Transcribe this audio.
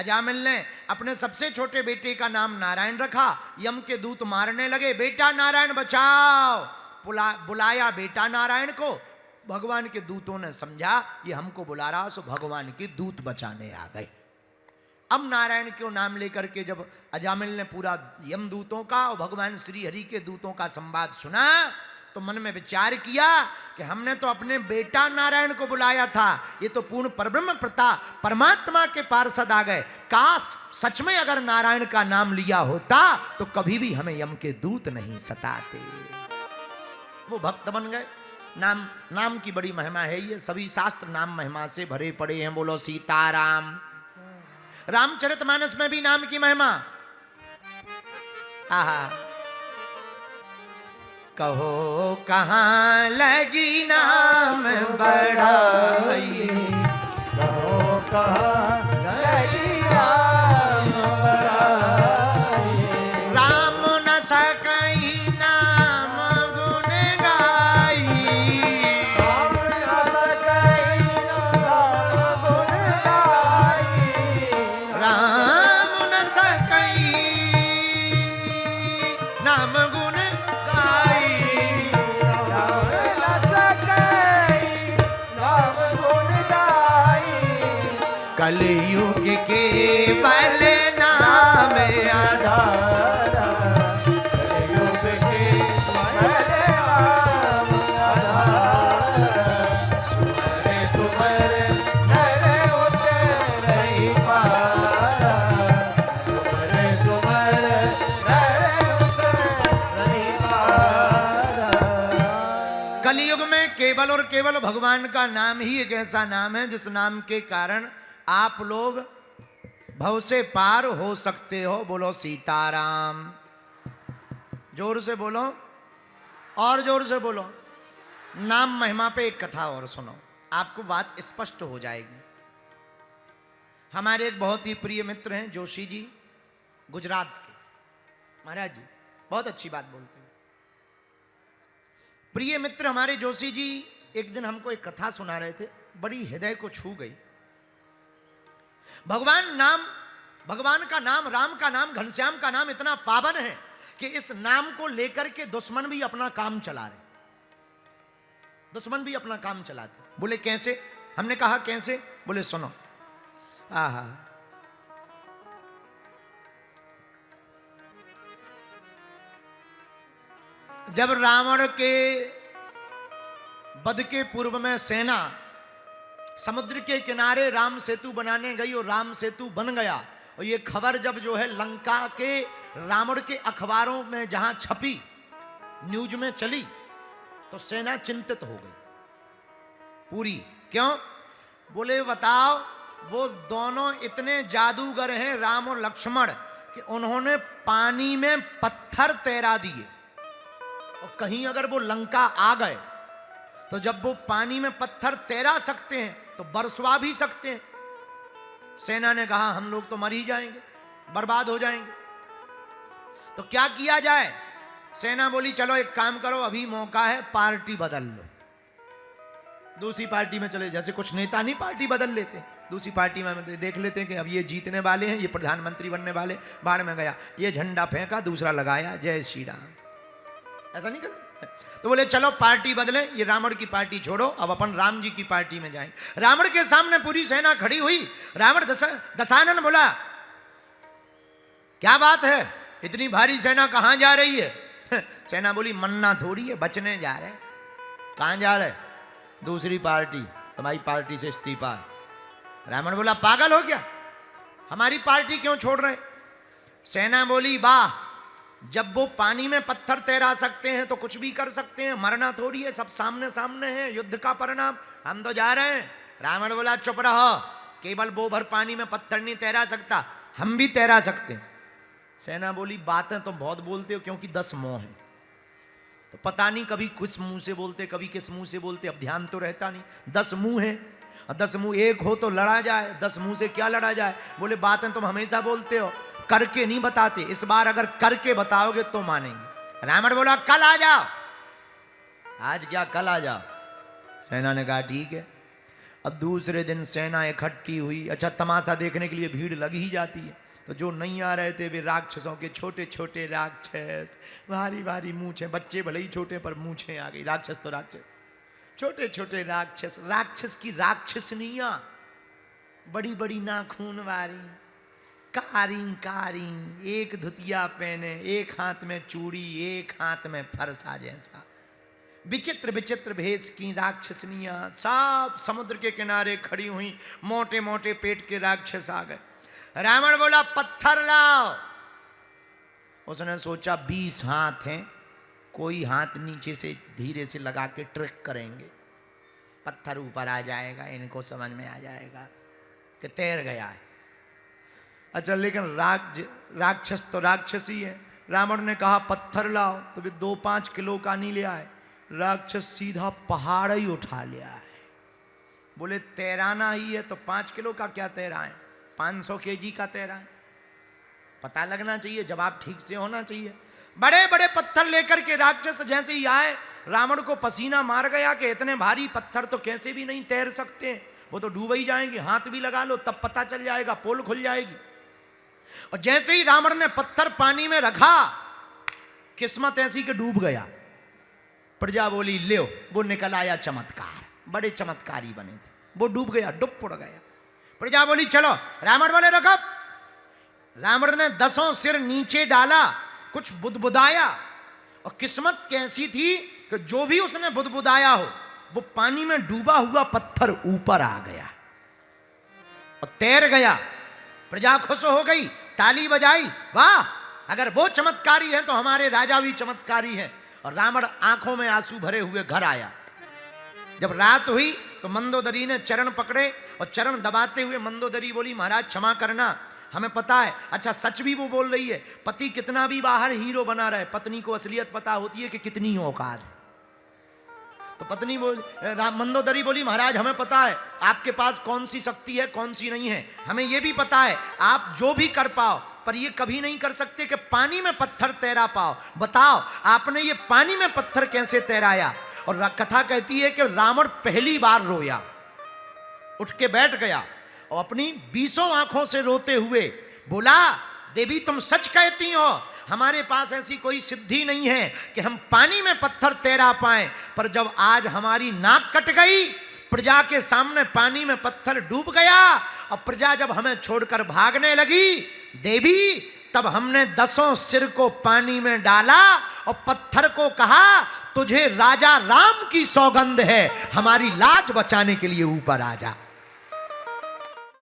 अजामिल ने अपने सबसे छोटे बेटे का नाम नारायण रखा। यम के दूत मारने लगे, बेटा नारायण बचाओ, बुलाया बेटा नारायण को। भगवान के दूतों ने समझा ये हमको बुला रहा, सो भगवान के दूत बचाने आ गए। अब नारायण क्यों नाम लेकर के जब अजामिल ने पूरा यमदूतों का और भगवान श्री हरि के दूतों का संवाद सुना, तो मन में विचार किया कि हमने तो अपने बेटा नारायण को बुलाया था, ये तो पूर्ण परब्रह्म प्रताप परमात्मा के पार्षद आ गए। काश सच में अगर नारायण का नाम लिया होता तो कभी भी हमें यम के दूत नहीं सताते। वो भक्त बन गए। नाम की बड़ी महिमा है, ये सभी शास्त्र नाम महिमा से भरे पड़े हैं। बोलो सीताराम। रामचरितमानस में भी नाम की महिमा। आहा, कहो कहां लगी नाम बढ़ाई, कहो कहां लगी नाम बढ़ाई, राम न सकई नाम गुण गाई, राम न सकई नाम गुण गाई, राम न सकई नाम गुण गाई, राम न सकई नाम गुण गाई, कलयुग के बल नाम आधार, कलयुग के भले नाम आधार, सुमर सुमर नर उतरहि पारा, सुमर सुमर नर उतरहि पारा। कलयुग में केवल और केवल भगवान का नाम ही एक ऐसा नाम है जिस नाम के कारण आप लोग भव से पार हो सकते हो। बोलो सीताराम। जोर से बोलो और जोर से बोलो। नाम महिमा पे एक कथा और सुनो, आपको बात स्पष्ट हो जाएगी। हमारे एक बहुत ही प्रिय मित्र हैं जोशी जी, गुजरात के महाराज जी, बहुत अच्छी बात बोलते हैं। प्रिय मित्र हमारे जोशी जी एक दिन हमको एक कथा सुना रहे थे, बड़ी हृदय को छू गई। भगवान का नाम, राम का नाम, घनश्याम का नाम इतना पावन है कि इस नाम को लेकर के दुश्मन भी अपना काम चला रहे, दुश्मन भी अपना काम चलाते। बोले कैसे? हमने कहा कैसे? बोले सुनो। आहा, जब रावण के वध के पूर्व में सेना समुद्र के किनारे राम सेतु बनाने गई और राम सेतु बन गया, और ये खबर जब जो है लंका के रावण के अखबारों में जहां छपी, न्यूज में चली, तो सेना चिंतित हो गई पूरी। क्यों? बोले बताओ, वो दोनों इतने जादूगर हैं राम और लक्ष्मण कि उन्होंने पानी में पत्थर तैरा दिए, और कहीं अगर वो लंका आ गए तो जब वो पानी में पत्थर तैरा सकते हैं तो बरसवा भी सकते हैं। सेना ने कहा हम लोग तो मर ही जाएंगे, बर्बाद हो जाएंगे, तो क्या किया जाए? सेना बोली चलो एक काम करो, अभी मौका है, पार्टी बदल लो, दूसरी पार्टी में चले। जैसे कुछ नेता नहीं पार्टी बदल लेते, दूसरी पार्टी में देख लेते हैं कि अब ये जीतने वाले हैं, ये प्रधानमंत्री बनने वाले, बाढ़ में गया, ये झंडा फेंका, दूसरा लगाया, जय श्री राम, ऐसा नहीं करते। तो बोले चलो पार्टी बदले, ये रावण की पार्टी छोड़ो, अब अपन राम जी की पार्टी में जाएं। रावण के सामने पूरी सेना खड़ी हुई। रावण दशानन बोला क्या बात है, इतनी भारी सेना कहां जा रही है? सेना बोली मन्ना थोड़ी है, बचने जा रहे। कहां जा रहे? दूसरी पार्टी, तुम्हारी पार्टी से इस्तीफा। रावण बोला पागल हो क्या, हमारी पार्टी क्यों छोड़ रहे? सेना बोली वाह, जब वो पानी में पत्थर तैरा सकते हैं तो कुछ भी कर सकते हैं, मरना थोड़ी है, सब सामने सामने है, युद्ध का परिणाम, हम तो जा रहे हैं। रावण बोला चुप रहो, केवल वो भर पानी में पत्थर नहीं तैरा सकता, हम भी तैरा सकते हैं। सेना बोली बातें तुम बहुत बोलते हो, क्योंकि 10 मुंह हैं, तो पता नहीं कभी किस मुंह से बोलते, कभी किस मुंह से बोलते, अब ध्यान तो रहता नहीं। 10 मुंह है, 10 मुंह एक हो तो लड़ा जाए, 10 मुंह से क्या लड़ा जाए? बोले बातें तुम हमेशा बोलते हो, करके नहीं बताते, इस बार अगर करके बताओगे तो मानेंगे। रावण बोला कल आ जाओ। आज क्या? कल आ जाओ। सेना ने कहा ठीक है। अब दूसरे दिन सेना इकट्ठी हुई। अच्छा, तमाशा देखने के लिए भीड़ लग ही जाती है। तो जो नहीं आ रहे थे वे राक्षसों के छोटे छोटे राक्षस, भारी भारी मूछे, बच्चे भले ही छोटे पर मूछे आ गई। राक्षस तो राक्षस, छोटे छोटे राक्षस, राक्षस की राक्षसनियां, बड़ी बड़ी नाखून वाली, कारी कारी, एक धुतिया पहने, एक हाथ में चूड़ी, एक हाथ में फरसा जैसा, विचित्र विचित्र भेष की राक्षसनियां सब समुद्र के किनारे खड़ी हुई। मोटे मोटे पेट के राक्षस आ गए। रावण बोला पत्थर लाओ। उसने सोचा 20 हाथ हैं, कोई हाथ नीचे से धीरे से लगा के ट्रिक करेंगे, पत्थर ऊपर आ जाएगा, इनको समझ में आ जाएगा कि तैर गया है। अच्छा, लेकिन राक्षस तो राक्षस ही है। रावण ने कहा पत्थर लाओ, तो वे 2-5 किलो का नहीं ले आए। राक्षस सीधा पहाड़ ही उठा लिया है। बोले तैराना ही है तो 5 किलो का क्या तैराएं, 500 केजी का तैराएं। पता लगना चाहिए, जवाब ठीक से होना चाहिए। बड़े बड़े पत्थर लेकर के राक्षस जैसे ही आए, रावण को पसीना मार गया कि इतने भारी पत्थर तो कैसे भी नहीं तैर सकते, वो तो डूब ही जाएंगे। हाथ भी लगा लो तब पता चल जाएगा, पोल खुल जाएगी। और जैसे ही रावण ने पत्थर पानी में रखा, किस्मत ऐसी कि डूब गया। प्रजा बोली ले, वो निकल आया चमत्कार, बड़े चमत्कारी बने थे। वो डूब गया, डुब पड़ गया। प्रजा बोली चलो। रावण बोले रखो। रावण ने 10 सिर नीचे डाला, कुछ बुदबुदाया, और किस्मत कैसी थी कि जो भी उसने बुदबुदाया हो वो पानी में डूबा हुआ पत्थर ऊपर आ गया और तैर गया। प्रजा खुश हो गई, ताली बजाई, वाह, अगर वो चमत्कारी है तो हमारे राजा भी चमत्कारी हैं। और रावण आंखों में आंसू भरे हुए घर आया। जब रात हुई तो मंदोदरी ने चरण पकड़े और चरण दबाते हुए मंदोदरी बोली महाराज क्षमा करना, हमें पता है। अच्छा, सच भी वो बोल रही है, पति कितना भी बाहर हीरो बना रहे, पत्नी को असलियत पता होती है कि कितनी औकात है। तो पत्नी मंदोदरी बोली महाराज हमें पता है आपके पास कौन सी शक्ति है कौन सी नहीं है, हमें यह भी पता है आप जो भी कर पाओ, पर ये कभी नहीं कर सकते कि पानी में पत्थर तैरा पाओ। बताओ आपने ये पानी में पत्थर कैसे तैराया। और कथा कहती है कि रावण पहली बार रोया, उठ के बैठ गया और अपनी 20 आंखों से रोते हुए बोला देवी तुम सच कहती हो, हमारे पास ऐसी कोई सिद्धि नहीं है कि हम पानी में पत्थर तैरा पाएं, पर जब आज हमारी नाक कट गई, प्रजा के सामने पानी में पत्थर डूब गया और प्रजा जब हमें छोड़कर भागने लगी देवी, तब हमने 10 सिर को पानी में डाला और पत्थर को कहा तुझे राजा राम की सौगंध है, हमारी लाज बचाने के लिए ऊपर आ जा।